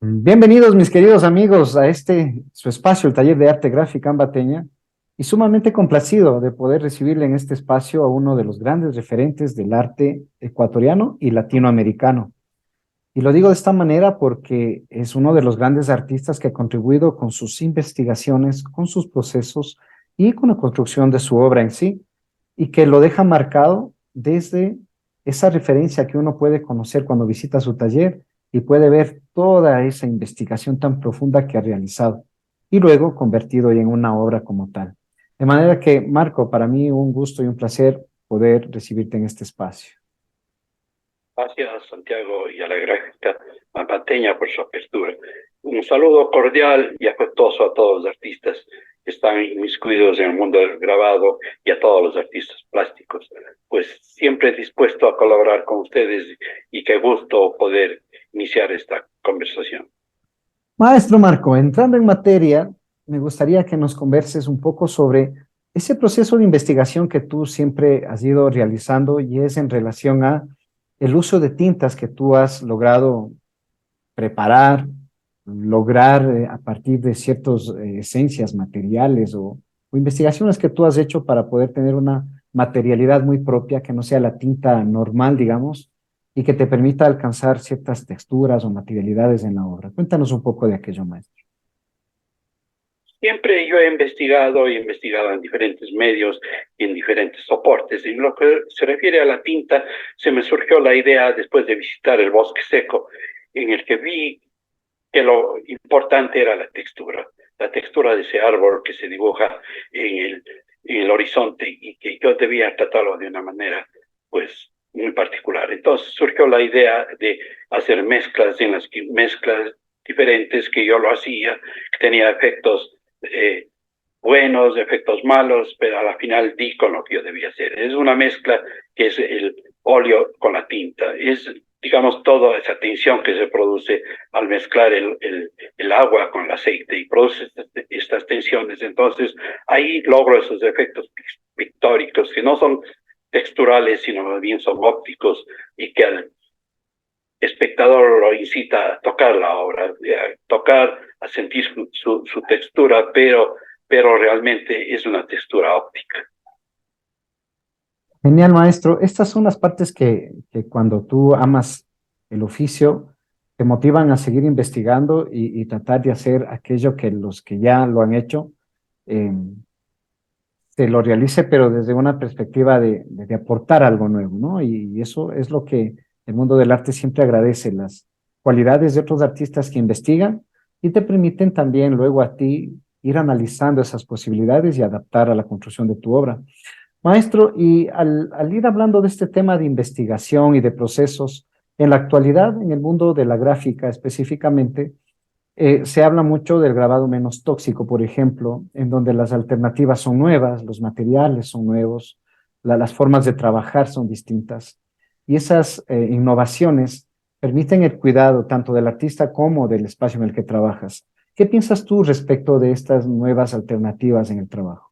Bienvenidos, mis queridos amigos, a este su espacio, el Taller de Arte Gráfica Ambateña, y sumamente complacido de poder recibirle en este espacio a uno de los grandes referentes del arte ecuatoriano y latinoamericano. Y lo digo de esta manera porque es uno de los grandes artistas que ha contribuido con sus investigaciones, con sus procesos y con la construcción de su obra en sí, y que lo deja marcado desde esa referencia que uno puede conocer cuando visita su taller y puede ver toda esa investigación tan profunda que ha realizado y luego convertido en una obra como tal. De manera que, Marco, para mí un gusto y un placer poder recibirte en este espacio. Gracias, Santiago, y a la gráfica Ambateña por su apertura. Un saludo cordial y afectuoso a todos los artistas que están inmiscuidos en el mundo del grabado y a todos los artistas plásticos. Pues siempre dispuesto a colaborar con ustedes y qué gusto poder iniciar esta conversación. Maestro Marco, entrando en materia, me gustaría que nos converses un poco sobre ese proceso de investigación que tú siempre has ido realizando y es en relación a el uso de tintas que tú has logrado preparar, lograr a partir de ciertas esencias materiales o investigaciones que tú has hecho para poder tener una materialidad muy propia que no sea la tinta normal, digamos, y que te permita alcanzar ciertas texturas o materialidades en la obra. Cuéntanos un poco de aquello, maestro. Siempre yo he investigado en diferentes medios y en diferentes soportes. En lo que se refiere a la tinta, se me surgió la idea después de visitar el bosque seco, en el que vi que lo importante era la textura de ese árbol que se dibuja en el horizonte y que yo debía tratarlo de una manera, pues, muy particular. Entonces surgió la idea de hacer mezclas en las que mezclas diferentes que yo lo hacía, que tenía efectos buenos, efectos malos, pero a la final di con lo que yo debía hacer. Es una mezcla que es el óleo con la tinta. Es, digamos, toda esa tensión que se produce al mezclar el agua con el aceite y produce estas tensiones. Entonces, ahí logro esos efectos pictóricos que no son texturales, sino más bien son ópticos y que al espectador lo incita a tocar la obra, a tocar, a sentir su textura, pero realmente es una textura óptica. Genial, maestro. Estas son las partes que cuando tú amas el oficio te motivan a seguir investigando y tratar de hacer aquello que los que ya lo han hecho eh, se lo realice, pero desde una perspectiva de aportar algo nuevo, ¿no? Y eso es lo que el mundo del arte siempre agradece, las cualidades de otros artistas que investigan y te permiten también luego a ti ir analizando esas posibilidades y adaptar a la construcción de tu obra. Maestro, y al ir hablando de este tema de investigación y de procesos, en la actualidad, en el mundo de la gráfica específicamente, se habla mucho del grabado menos tóxico, por ejemplo, en donde las alternativas son nuevas, los materiales son nuevos, las formas de trabajar son distintas. Y esas innovaciones permiten el cuidado tanto del artista como del espacio en el que trabajas. ¿Qué piensas tú respecto de estas nuevas alternativas en el trabajo?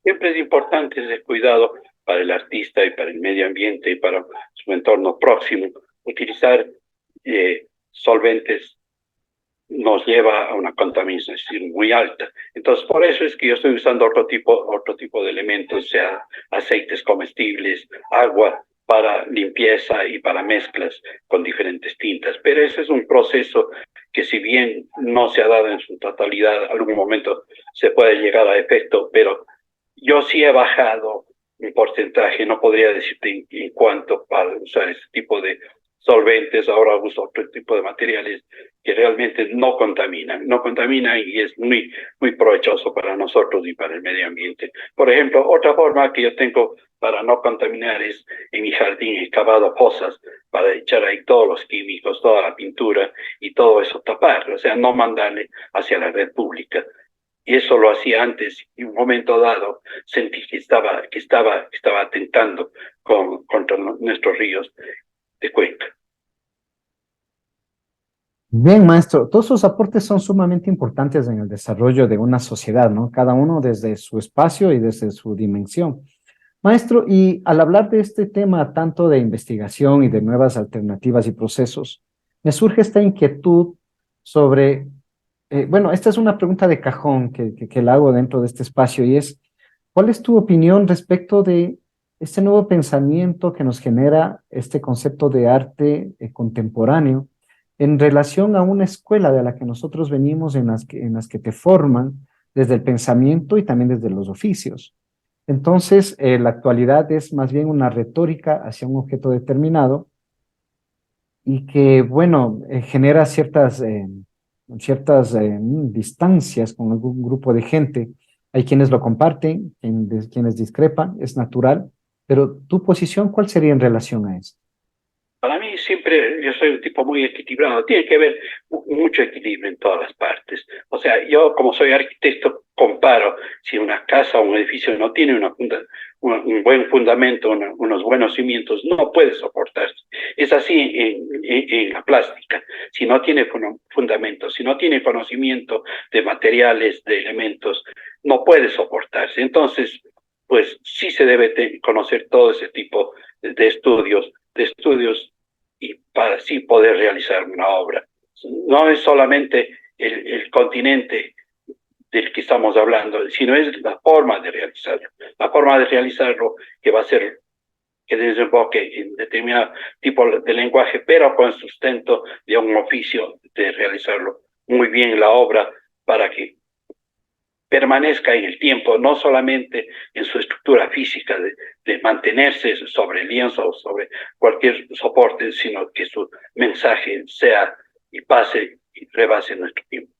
Siempre es importante ese cuidado para el artista y para el medio ambiente y para su entorno próximo. Utilizar solventes nos lleva a una contaminación muy alta. Entonces, por eso es que yo estoy usando otro tipo de elementos, sea aceites comestibles, agua para limpieza y para mezclas con diferentes tintas. Pero ese es un proceso que si bien no se ha dado en su totalidad, algún momento se puede llegar a efecto, pero yo sí he bajado un porcentaje, no podría decirte en cuánto para usar este tipo de solventes, ahora uso otro tipo de materiales que realmente no contaminan y es muy provechoso para nosotros y para el medio ambiente. Por ejemplo, otra forma que yo tengo para no contaminar es en mi jardín he cavado fosas para echar ahí todos los químicos, toda la pintura y todo eso tapar, o sea, no mandarle hacia la red pública. Y eso lo hacía antes y en un momento dado sentí que estaba atentando contra nuestros ríos de Cuenca. Bien, maestro, todos sus aportes son sumamente importantes en el desarrollo de una sociedad, ¿no? Cada uno desde su espacio y desde su dimensión. Maestro, y al hablar de este tema tanto de investigación y de nuevas alternativas y procesos, me surge esta inquietud sobre, bueno, esta es una pregunta de cajón que la hago dentro de este espacio y es, ¿cuál es tu opinión respecto de este nuevo pensamiento que nos genera este concepto de arte contemporáneo en relación a una escuela de la que nosotros venimos, en las que te forman desde el pensamiento y también desde los oficios? Entonces, la actualidad es más bien una retórica hacia un objeto determinado y que, bueno, genera ciertas distancias con algún grupo de gente. Hay quienes lo comparten, quienes discrepan, es natural, pero tu posición, ¿cuál sería en relación a eso? Para mí siempre, yo soy un tipo muy equilibrado, tiene que haber mucho equilibrio en todas las partes. O sea, yo como soy arquitecto comparo si una casa o un edificio no tiene un buen fundamento, unos buenos cimientos, no puede soportarse. Es así en la plástica. Si no tiene fundamento, si no tiene conocimiento de materiales, de elementos, no puede soportarse. Entonces, pues sí se debe conocer todo ese tipo de estudios y para así poder realizar una obra. No es solamente el continente del que estamos hablando, sino es la forma de realizarlo. La forma de realizarlo que va a ser que desemboque en determinado tipo de lenguaje, pero con sustento de un oficio de realizarlo muy bien la obra para que permanezca en el tiempo, no solamente en su estructura física de mantenerse sobre el lienzo o sobre cualquier soporte, sino que su mensaje sea y pase y rebase nuestro tiempo.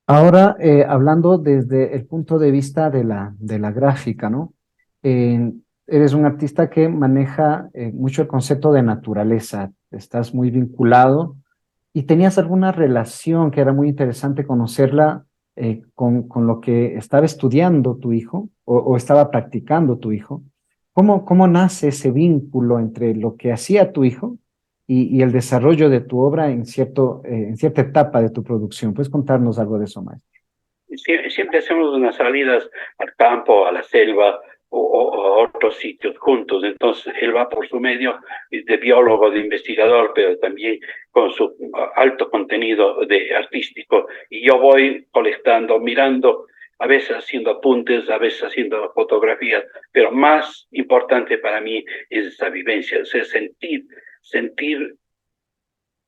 Ahora, hablando desde el punto de vista de la gráfica, ¿no? Eres un artista que maneja mucho el concepto de naturaleza, estás muy vinculado y tenías alguna relación que era muy interesante conocerla con lo que estaba estudiando tu hijo o estaba practicando tu hijo. ¿Cómo nace ese vínculo entre lo que hacía tu hijo y el desarrollo de tu obra en cierta etapa de tu producción? ¿Puedes contarnos algo de eso, maestro? Siempre hacemos unas salidas al campo, a la selva o a otros sitios juntos. Entonces, él va por su medio de biólogo, de investigador, pero también con su alto contenido de artístico. Y yo voy colectando, mirando, a veces haciendo apuntes, a veces haciendo fotografías, pero más importante para mí es esa vivencia, o sea, sentir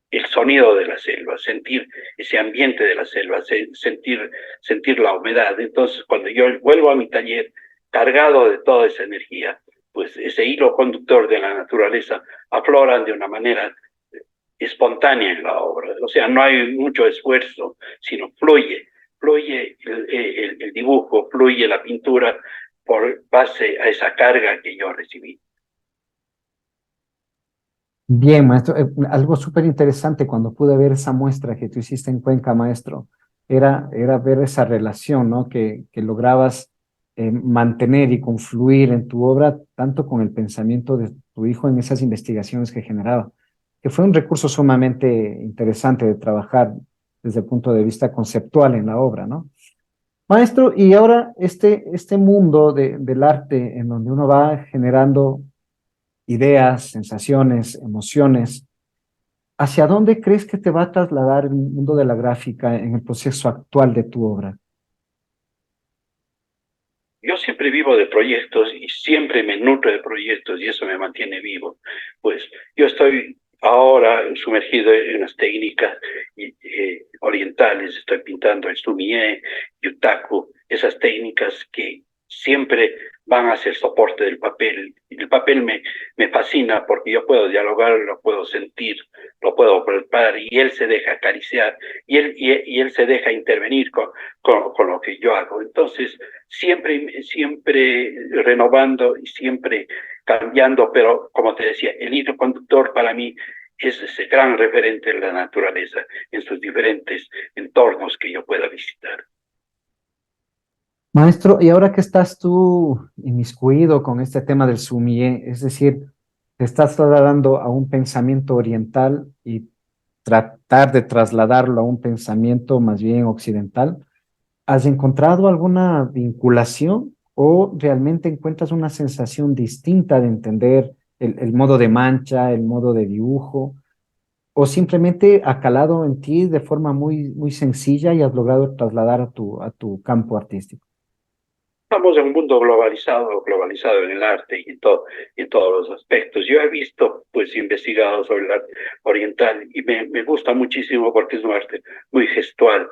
el sonido de la selva, sentir ese ambiente de la selva, sentir la humedad. Entonces, cuando yo vuelvo a mi taller cargado de toda esa energía, pues ese hilo conductor de la naturaleza afloran de una manera espontánea en la obra. O sea, no hay mucho esfuerzo, sino fluye el dibujo, fluye la pintura por base a esa carga que yo recibí. Bien, maestro, algo súper interesante cuando pude ver esa muestra que tú hiciste en Cuenca, maestro, era ver esa relación, ¿no? Que lograbas mantener y confluir en tu obra, tanto con el pensamiento de tu hijo en esas investigaciones que generaba, que fue un recurso sumamente interesante de trabajar desde el punto de vista conceptual en la obra, ¿no? Maestro, y ahora este mundo del arte en donde uno va generando ideas, sensaciones, emociones. ¿Hacia dónde crees que te va a trasladar el mundo de la gráfica en el proceso actual de tu obra? Yo siempre vivo de proyectos y siempre me nutro de proyectos y eso me mantiene vivo. Pues yo estoy ahora sumergido en unas técnicas orientales, estoy pintando el sumie, yutaku, esas técnicas que siempre van a ser soporte del papel. El papel me fascina porque yo puedo dialogar, lo puedo sentir, lo puedo palpar y él se deja acariciar y él se deja intervenir con lo que yo hago. Entonces, siempre renovando y siempre cambiando, pero como te decía, el hilo conductor para mí es ese gran referente en la naturaleza, en sus diferentes entornos que yo pueda visitar. Maestro, y ahora que estás tú inmiscuido con este tema del sumie, es decir, te estás trasladando a un pensamiento oriental y tratar de trasladarlo a un pensamiento más bien occidental, ¿has encontrado alguna vinculación o realmente encuentras una sensación distinta de entender el modo de mancha, el modo de dibujo? o simplemente ha calado en ti de forma muy sencilla y has logrado trasladar a tu campo artístico? Estamos en un mundo globalizado en el arte y en todos los aspectos. Yo he visto, pues, investigado sobre el arte oriental y me gusta muchísimo porque es un arte muy gestual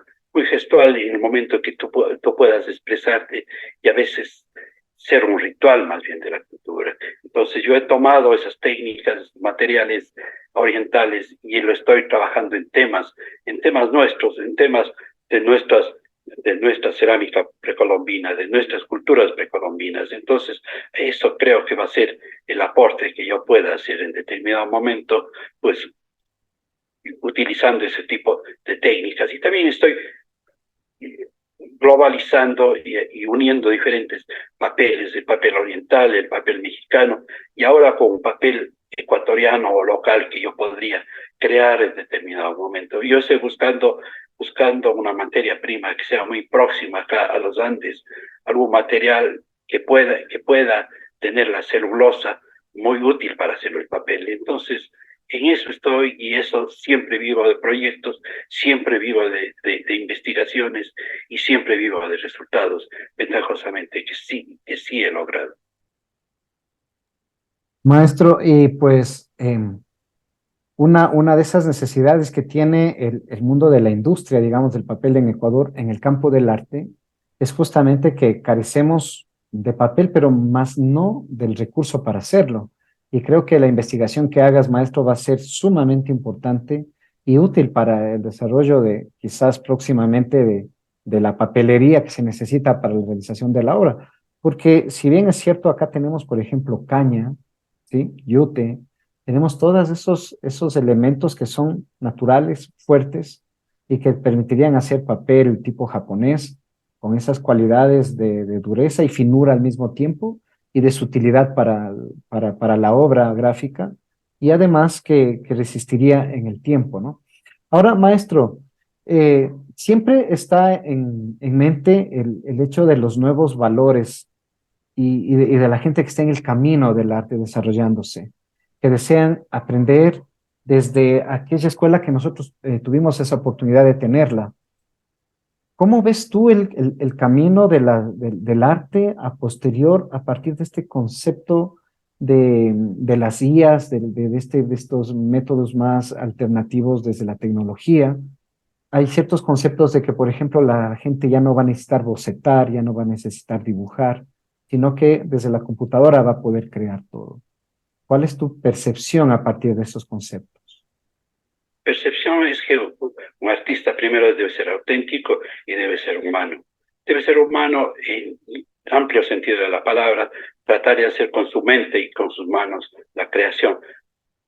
en el momento que tú puedas expresarte y a veces ser un ritual más bien de la cultura. Entonces yo he tomado esas técnicas, materiales orientales y lo estoy trabajando en temas nuestros, en temas de nuestra cerámica precolombina, de nuestras culturas precolombinas. Entonces, eso creo que va a ser el aporte que yo pueda hacer en determinado momento, pues utilizando ese tipo de técnicas. Y también estoy globalizando y uniendo diferentes papeles, el papel oriental, el papel mexicano, y ahora con un papel ecuatoriano o local que yo podría crear en determinado momento. Yo estoy buscando una materia prima que sea muy próxima acá a los Andes, algún material que pueda tener la celulosa muy útil para hacer el papel. Entonces, en eso estoy y eso siempre vivo de proyectos, siempre vivo de investigaciones y siempre vivo de resultados, ventajosamente que sí he logrado. Maestro, y pues una de esas necesidades que tiene el mundo de la industria, digamos, del papel en Ecuador, en el campo del arte, es justamente que carecemos de papel, pero más no del recurso para hacerlo. Y creo que la investigación que hagas, maestro, va a ser sumamente importante y útil para el desarrollo de quizás próximamente de la papelería que se necesita para la realización de la obra. Porque si bien es cierto, acá tenemos, por ejemplo, caña, ¿sí? Yute, tenemos todos esos elementos que son naturales, fuertes y que permitirían hacer papel tipo japonés, con esas cualidades de dureza y finura al mismo tiempo y de sutilidad para la obra gráfica y además que resistiría en el tiempo, ¿no? Ahora, maestro, siempre está en mente el hecho de los nuevos valores y de la gente que está en el camino del arte desarrollándose, que desean aprender desde aquella escuela que nosotros tuvimos esa oportunidad de tenerla. ¿Cómo ves tú el camino del arte a posterior a partir de este concepto de las IAs, de estos métodos más alternativos desde la tecnología? Hay ciertos conceptos de que, por ejemplo, la gente ya no va a necesitar bocetar, ya no va a necesitar dibujar, sino que desde la computadora va a poder crear todo. ¿Cuál es tu percepción a partir de esos conceptos? Percepción es que un artista primero debe ser auténtico y debe ser humano. Debe ser humano en amplio sentido de la palabra, tratar de hacer con su mente y con sus manos la creación,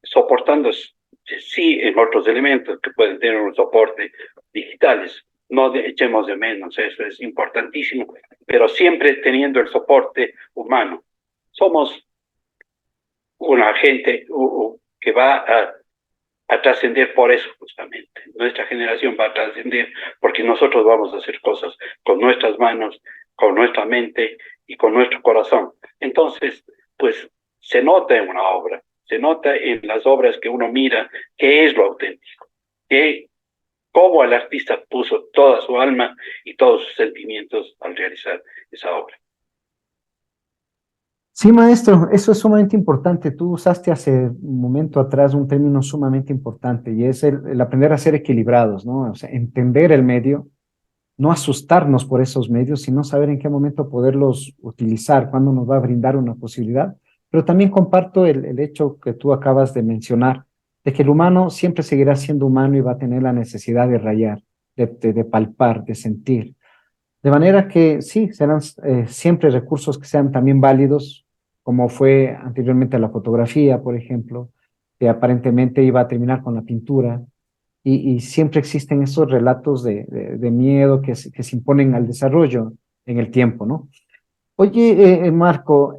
soportando sí en otros elementos que pueden tener un soporte digitales. No echemos de menos, eso es importantísimo, pero siempre teniendo el soporte humano. Somos una gente que va a trascender por eso justamente. Nuestra generación va a trascender porque nosotros vamos a hacer cosas con nuestras manos, con nuestra mente y con nuestro corazón. Entonces, pues se nota en una obra, se nota en las obras que uno mira qué es lo auténtico, que cómo el artista puso toda su alma y todos sus sentimientos al realizar esa obra. Sí, maestro, eso es sumamente importante. Tú usaste hace un momento atrás un término sumamente importante y es el aprender a ser equilibrados, ¿no? O sea, entender el medio, no asustarnos por esos medios, sino saber en qué momento poderlos utilizar, cuándo nos va a brindar una posibilidad. Pero también comparto el hecho que tú acabas de mencionar, de que el humano siempre seguirá siendo humano y va a tener la necesidad de rayar, de palpar, de sentir. De manera que sí, serán siempre recursos que sean también válidos, como fue anteriormente la fotografía, por ejemplo, que aparentemente iba a terminar con la pintura, y siempre existen esos relatos de miedo que se imponen al desarrollo en el tiempo, ¿no? Oye, Marco,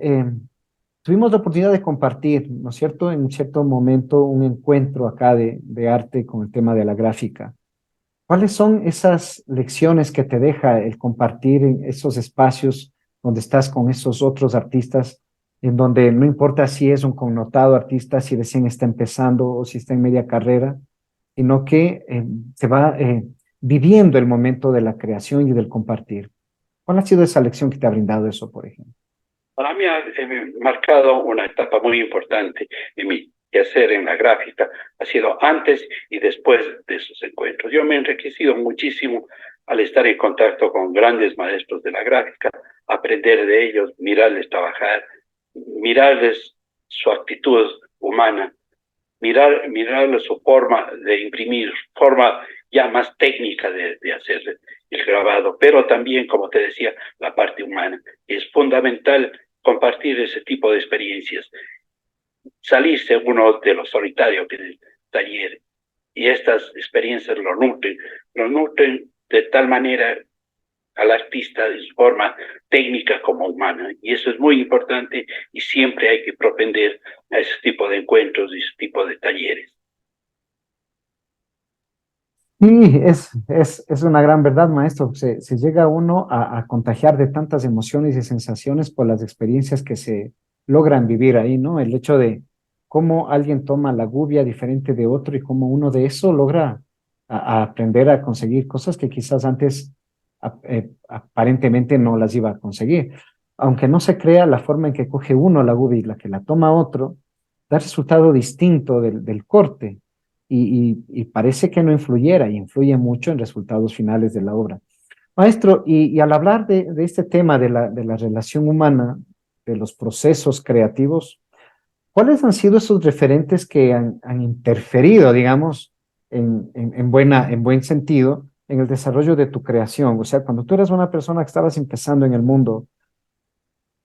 tuvimos la oportunidad de compartir, ¿no es cierto?, en un cierto momento un encuentro acá de arte con el tema de la gráfica. ¿Cuáles son esas lecciones que te deja el compartir en esos espacios donde estás con esos otros artistas, en donde no importa si es un connotado artista, si recién está empezando o si está en media carrera, sino que se va viviendo el momento de la creación y del compartir. ¿Cuál ha sido esa lección que te ha brindado eso, por ejemplo? Para mí ha marcado una etapa muy importante en mi quehacer en la gráfica. Ha sido antes y después de esos encuentros. Yo me he enriquecido muchísimo al estar en contacto con grandes maestros de la gráfica, aprender de ellos, mirarles trabajar, mirarles su actitud humana, mirarles su forma de imprimir, forma ya más técnica de hacer el grabado, pero también, como te decía, la parte humana. Es fundamental compartir ese tipo de experiencias, salirse uno de lo solitario que es el taller, y estas experiencias lo nutren de tal manera al artista de su forma técnica como humana, y eso es muy importante y siempre hay que propender a ese tipo de encuentros y ese tipo de talleres. Sí, es una gran verdad, maestro. Se llega uno a contagiar de tantas emociones y sensaciones por las experiencias que se logran vivir ahí, ¿no? El hecho de cómo alguien toma la gubia diferente de otro y cómo uno de eso logra a aprender a conseguir cosas que quizás antes aparentemente no las iba a conseguir. Aunque no se crea la forma en que coge uno la gubia y la que la toma otro, da resultado distinto del corte y parece que no influyera, y influye mucho en resultados finales de la obra. Maestro, y al hablar de este tema de la relación humana, de los procesos creativos, ¿cuáles han sido esos referentes que han interferido, digamos, en buen sentido, en el desarrollo de tu creación? O sea, cuando tú eras una persona que estabas empezando en el mundo,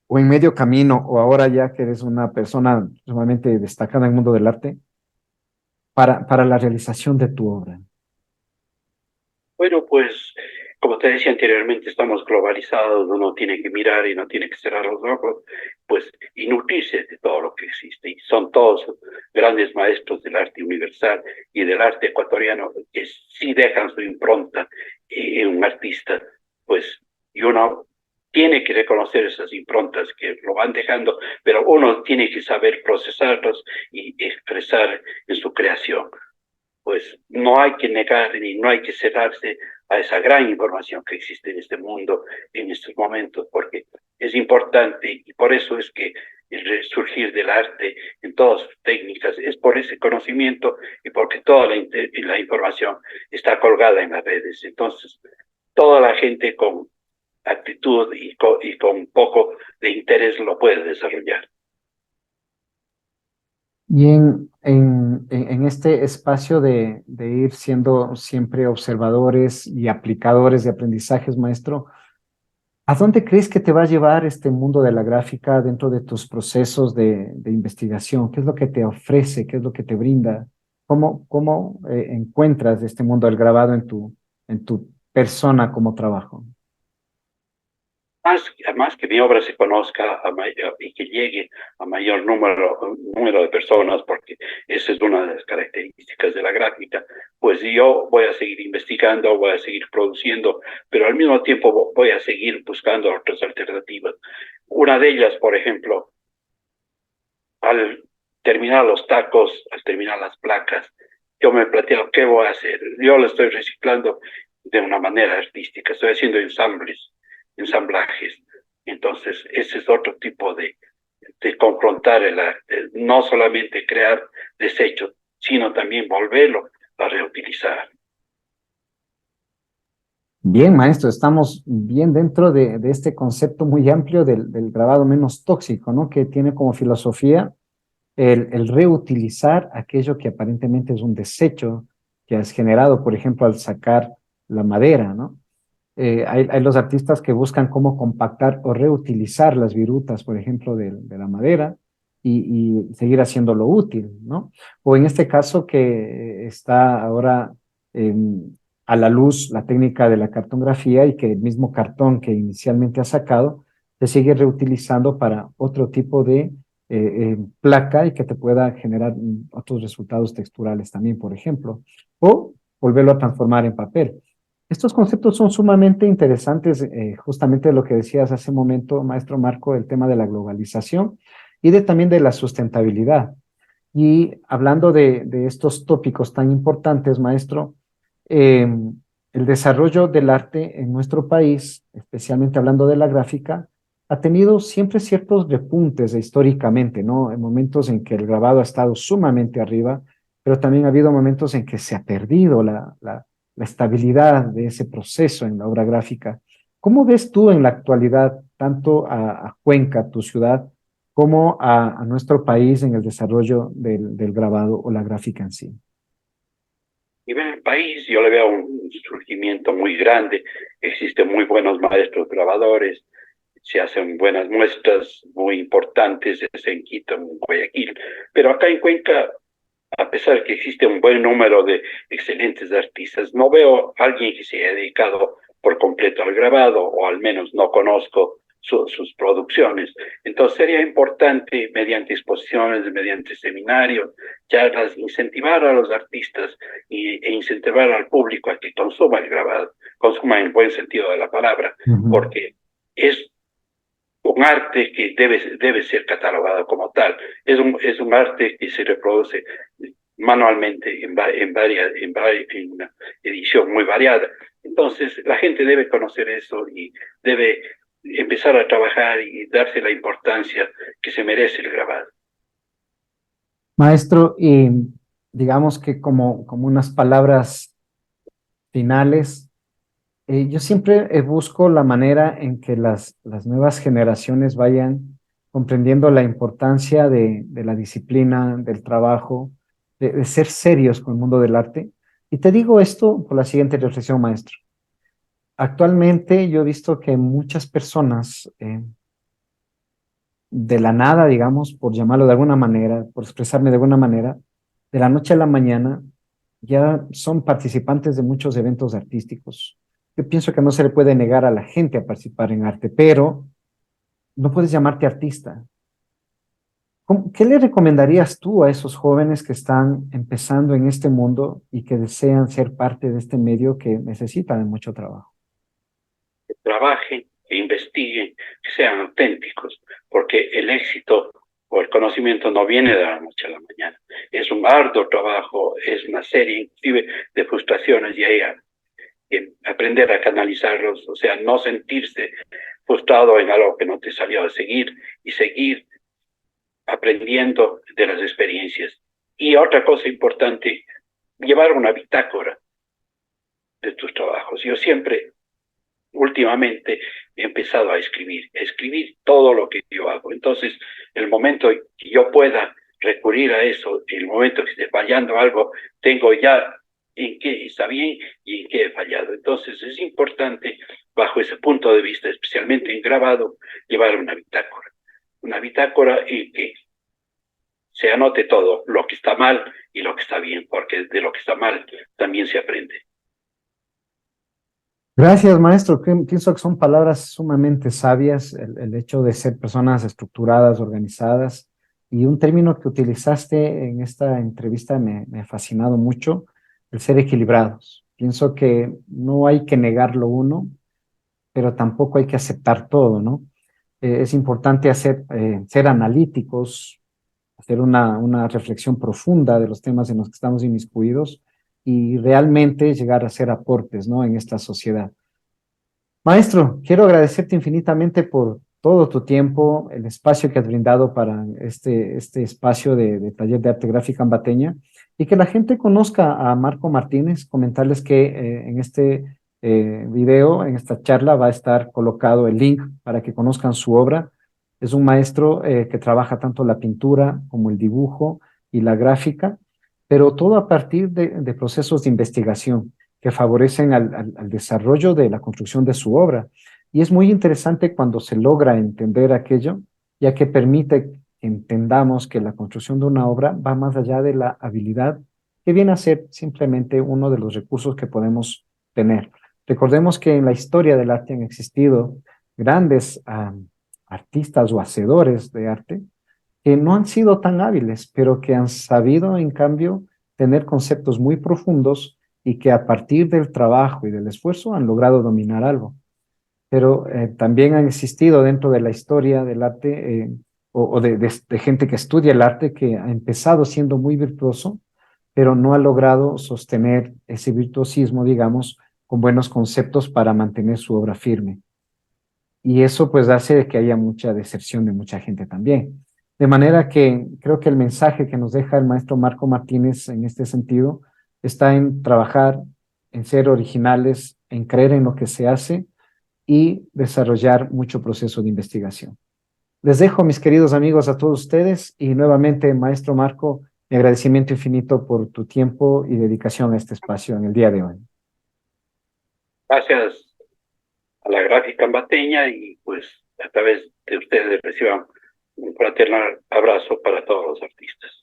o en medio camino, o ahora ya que eres una persona sumamente destacada en el mundo del arte, para la realización de tu obra. Bueno, pues como te decía anteriormente, estamos globalizados, uno tiene que mirar y no tiene que cerrar los ojos, pues y nutrirse de todo lo que existe. Y son todos grandes maestros del arte universal y del arte ecuatoriano que sí dejan su impronta en un artista, pues, y uno tiene que reconocer esas improntas que lo van dejando, pero uno tiene que saber procesarlos y expresar en su creación. Pues no hay que negar ni no hay que cerrarse a esa gran información que existe en este mundo en estos momentos, porque es importante y por eso es que el resurgir del arte en todas sus técnicas es por ese conocimiento y porque toda la información está colgada en las redes. Entonces, toda la gente con actitud y con un poco de interés lo puede desarrollar. Y en este espacio de ir siendo siempre observadores y aplicadores de aprendizajes, maestro, ¿a dónde crees que te va a llevar este mundo de la gráfica dentro de tus procesos de investigación? ¿Qué es lo que te ofrece? ¿Qué es lo que te brinda? ¿Cómo encuentras este mundo del grabado en tu persona como trabajo? Más que mi obra se conozca y que llegue a mayor número de personas, porque esa es una de las características de la gráfica, pues yo voy a seguir investigando, voy a seguir produciendo, pero al mismo tiempo voy a seguir buscando otras alternativas. Una de ellas, por ejemplo, al terminar los tacos, al terminar las placas, yo me planteo qué voy a hacer. Yo lo estoy reciclando de una manera artística, estoy haciendo ensamblajes. Entonces, ese es otro tipo de confrontar el arte, no solamente crear desechos, sino también volverlo a reutilizar. Bien, maestro, estamos bien dentro de este concepto muy amplio del grabado menos tóxico, ¿no? Que tiene como filosofía el reutilizar aquello que aparentemente es un desecho que has generado, por ejemplo, al sacar la madera, ¿no? Hay los artistas que buscan cómo compactar o reutilizar las virutas, por ejemplo, de la madera y seguir haciéndolo útil, ¿no? O en este caso que está ahora eh, a la luz la técnica de la cartografía y que el mismo cartón que inicialmente ha sacado se sigue reutilizando para otro tipo de placa y que te pueda generar otros resultados texturales también, por ejemplo, o volverlo a transformar en papel. Estos conceptos son sumamente interesantes, justamente lo que decías hace un momento, maestro Marco, el tema de la globalización y también de la sustentabilidad. Y hablando de estos tópicos tan importantes, maestro, el desarrollo del arte en nuestro país, especialmente hablando de la gráfica, ha tenido siempre ciertos repuntes históricamente, ¿no? En momentos en que el grabado ha estado sumamente arriba, pero también ha habido momentos en que se ha perdido la estabilidad de ese proceso en la obra gráfica. ¿Cómo ves tú en la actualidad tanto a Cuenca, tu ciudad, como a nuestro país en el desarrollo del grabado o la gráfica en sí? Y en el país yo le veo un surgimiento muy grande, existen muy buenos maestros grabadores, se hacen buenas muestras muy importantes en Quito, en Guayaquil, pero acá en Cuenca, a pesar de que existe un buen número de excelentes artistas, no veo a alguien que se haya dedicado por completo al grabado, o al menos no conozco sus producciones. Entonces sería importante, mediante exposiciones, mediante seminarios, charlas, incentivar a los artistas e incentivar al público a que consuma el grabado, consuma en el buen sentido de la palabra, Ujú, porque es un arte que debe ser catalogado como tal. Es un arte que se reproduce manualmente en una edición muy variada. Entonces, la gente debe conocer eso y debe empezar a trabajar y darse la importancia que se merece el grabado. maestro, y digamos que como unas palabras finales, yo siempre busco la manera en que las nuevas generaciones vayan comprendiendo la importancia de la disciplina, del trabajo, de ser serios con el mundo del arte. Y te digo esto por la siguiente reflexión, maestro. Actualmente yo he visto que muchas personas de la nada, digamos, por llamarlo de alguna manera, por expresarme de alguna manera, de la noche a la mañana, ya son participantes de muchos eventos artísticos. Yo pienso que no se le puede negar a la gente a participar en arte, pero no puedes llamarte artista. ¿Qué le recomendarías tú a esos jóvenes que están empezando en este mundo y que desean ser parte de este medio que necesita de mucho trabajo? Que trabajen, que investiguen, que sean auténticos, porque el éxito o el conocimiento no viene de la noche a la mañana. Es un arduo trabajo, es una serie inclusive de frustraciones y hay que aprender a canalizarlos, o sea, no sentirse frustrado en algo que no te salió, a seguir y seguir aprendiendo de las experiencias. Y otra cosa importante, llevar una bitácora de tus trabajos. Yo siempre, últimamente, he empezado a escribir todo lo que yo hago. Entonces, el momento que yo pueda recurrir a eso, el momento que esté fallando algo, tengo ya en qué está bien y en qué he fallado. Entonces, es importante, bajo ese punto de vista, especialmente en grabado, llevar una bitácora en que se anote todo, lo que está mal y lo que está bien, porque de lo que está mal también se aprende. Gracias, maestro. Pienso que son palabras sumamente sabias, el hecho de ser personas estructuradas, organizadas, y un término que utilizaste en esta entrevista me ha fascinado mucho, el ser equilibrados. Pienso que no hay que negar lo uno, pero tampoco hay que aceptar todo, ¿no? Es importante ser analíticos, hacer una reflexión profunda de los temas en los que estamos inmiscuidos y realmente llegar a hacer aportes, ¿no? En esta sociedad. Maestro, quiero agradecerte infinitamente por todo tu tiempo, el espacio que has brindado para este espacio de taller de arte gráfica ambateña y que la gente conozca a Marco Martínez, comentarles que en este video, en esta charla, va a estar colocado el link para que conozcan su obra. Es un maestro que trabaja tanto la pintura como el dibujo y la gráfica, pero todo a partir de procesos de investigación que favorecen al desarrollo de la construcción de su obra. Y es muy interesante cuando se logra entender aquello, ya que permite que entendamos que la construcción de una obra va más allá de la habilidad, que viene a ser simplemente uno de los recursos que podemos tener. Recordemos que en la historia del arte han existido grandes artistas o hacedores de arte que no han sido tan hábiles, pero que han sabido, en cambio, tener conceptos muy profundos y que a partir del trabajo y del esfuerzo han logrado dominar algo. Pero también han existido dentro de la historia del arte de gente que estudia el arte que ha empezado siendo muy virtuoso, pero no ha logrado sostener ese virtuosismo, digamos, con buenos conceptos para mantener su obra firme. Y eso pues hace que haya mucha deserción de mucha gente también. De manera que creo que el mensaje que nos deja el maestro Marco Martínez en este sentido está en trabajar, en ser originales, en creer en lo que se hace y desarrollar mucho proceso de investigación. Les dejo, mis queridos amigos, a todos ustedes y nuevamente, maestro Marco, mi agradecimiento infinito por tu tiempo y dedicación a este espacio en el día de hoy. Gracias a la gráfica ambateña y pues a través de ustedes reciban un fraternal abrazo para todos los artistas.